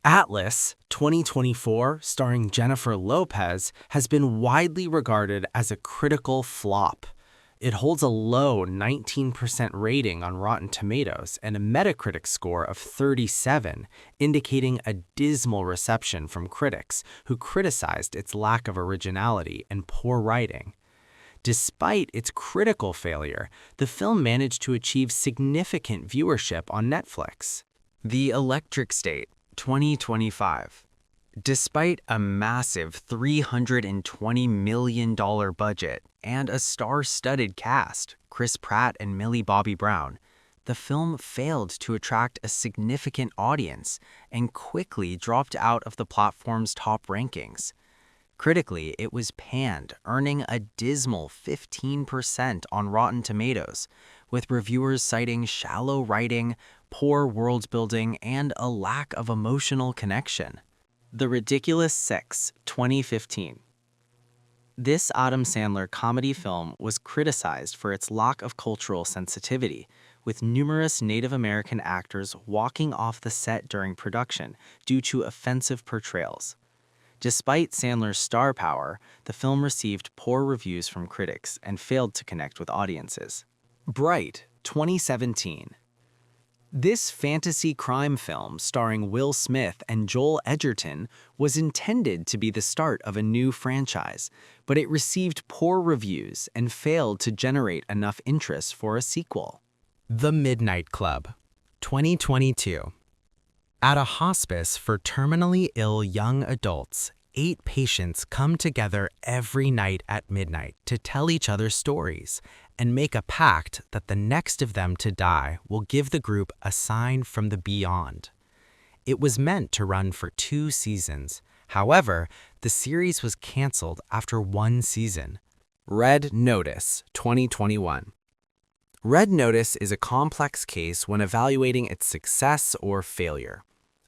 Atlas, 2024, starring Jennifer Lopez, has been widely regarded as a critical flop. It holds a low 19% rating on Rotten Tomatoes and a Metacritic score of 37, indicating a dismal reception from critics who criticized its lack of originality and poor writing. Despite its critical failure, the film managed to achieve significant viewership on Netflix. The Electric State, 2025. Despite a massive $320 million budget and a star-studded cast, Chris Pratt and Millie Bobby Brown, the film failed to attract a significant audience and quickly dropped out of the platform's top rankings. Critically, it was panned, earning a dismal 15% on Rotten Tomatoes, with reviewers citing shallow writing, poor world-building, and a lack of emotional connection. The Ridiculous Six, 2015. This Adam Sandler comedy film was criticized for its lack of cultural sensitivity, with numerous Native American actors walking off the set during production due to offensive portrayals. Despite Sandler's star power, the film received poor reviews from critics and failed to connect with audiences. Bright, 2017. This fantasy crime film starring Will Smith and Joel Edgerton was intended to be the start of a new franchise, but it received poor reviews and failed to generate enough interest for a sequel. The Midnight Club, 2022. At a hospice for terminally ill young adults, 8 patients come together every night at midnight to tell each other stories and make a pact that the next of them to die will give the group a sign from the beyond. It was meant to run for 2 seasons. However, the series was canceled after 1 season. Red Notice, 2021. Red Notice is a complex case when evaluating its success or failure.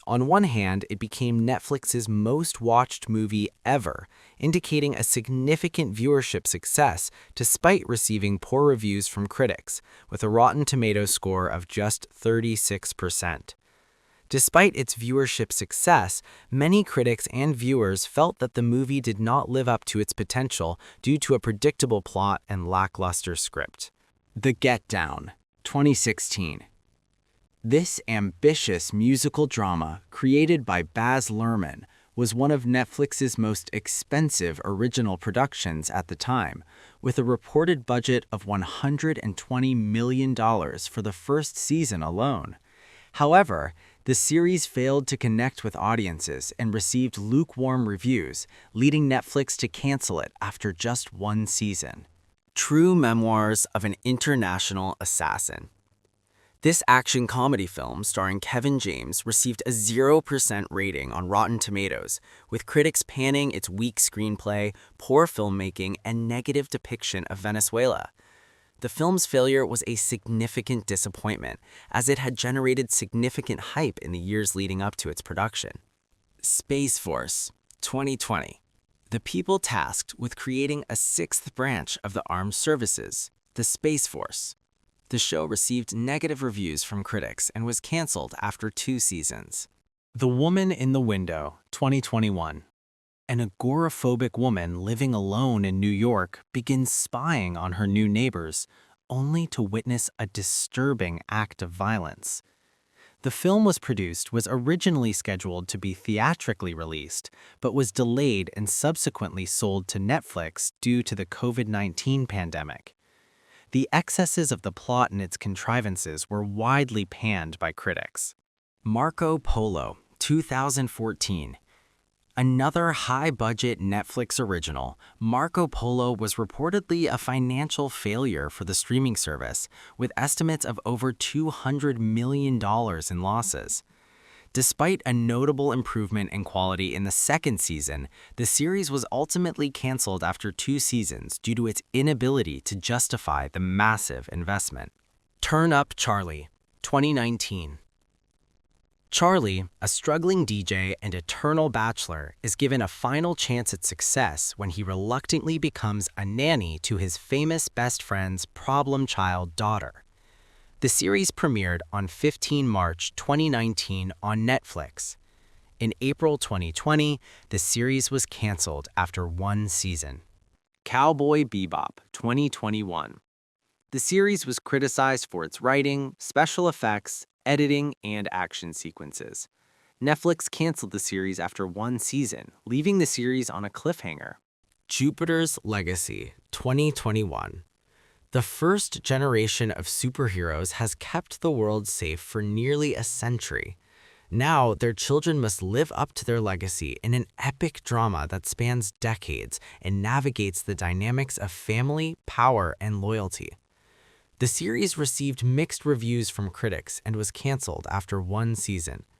On one hand, it became Netflix's most watched movie ever, indicating a significant viewership success despite receiving poor reviews from critics, with a Rotten Tomatoes score of just 36%. Despite its viewership success, many critics and viewers felt that the movie did not live up to its potential due to a predictable plot and lackluster script. The Get Down, 2016. This ambitious musical drama, created by Baz Luhrmann, was one of Netflix's most expensive original productions at the time, with a reported budget of $120 million for the first season alone. However, the series failed to connect with audiences and received lukewarm reviews, leading Netflix to cancel it after just 1 season. True Memoirs of an International Assassin. This action comedy film starring Kevin James received a 0% rating on Rotten Tomatoes, with critics panning its weak screenplay, poor filmmaking, and negative depiction of Venezuela. The film's failure was a significant disappointment, as it had generated significant hype in the years leading up to its production. Space Force, 2020. The people tasked with creating a 6th branch of the armed services, the Space Force. The show received negative reviews from critics and was canceled after 2 seasons. The Woman in the Window, 2021. An agoraphobic woman living alone in New York begins spying on her new neighbors, only to witness a disturbing act of violence. The film was originally scheduled to be theatrically released, but was delayed and subsequently sold to Netflix due to the COVID-19 pandemic. The excesses of the plot and its contrivances were widely panned by critics. Marco Polo, 2014. Another high-budget Netflix original, Marco Polo was reportedly a financial failure for the streaming service, with estimates of over $200 million in losses. Despite a notable improvement in quality in the 2nd season, the series was ultimately canceled after 2 seasons due to its inability to justify the massive investment. Turn Up Charlie, 2019. Charlie, a struggling DJ and eternal bachelor, is given a final chance at success when he reluctantly becomes a nanny to his famous best friend's problem child daughter. The series premiered on 15 March 2019 on Netflix. In April 2020, the series was canceled after one season. Cowboy Bebop, 2021. The series was criticized for its writing, special effects, editing, and action sequences. Netflix canceled the series after one season, leaving the series on a cliffhanger. Jupiter's Legacy, 2021. The first generation of superheroes has kept the world safe for nearly a century. Now, their children must live up to their legacy in an epic drama that spans decades and navigates the dynamics of family, power, and loyalty. The series received mixed reviews from critics and was canceled after one season.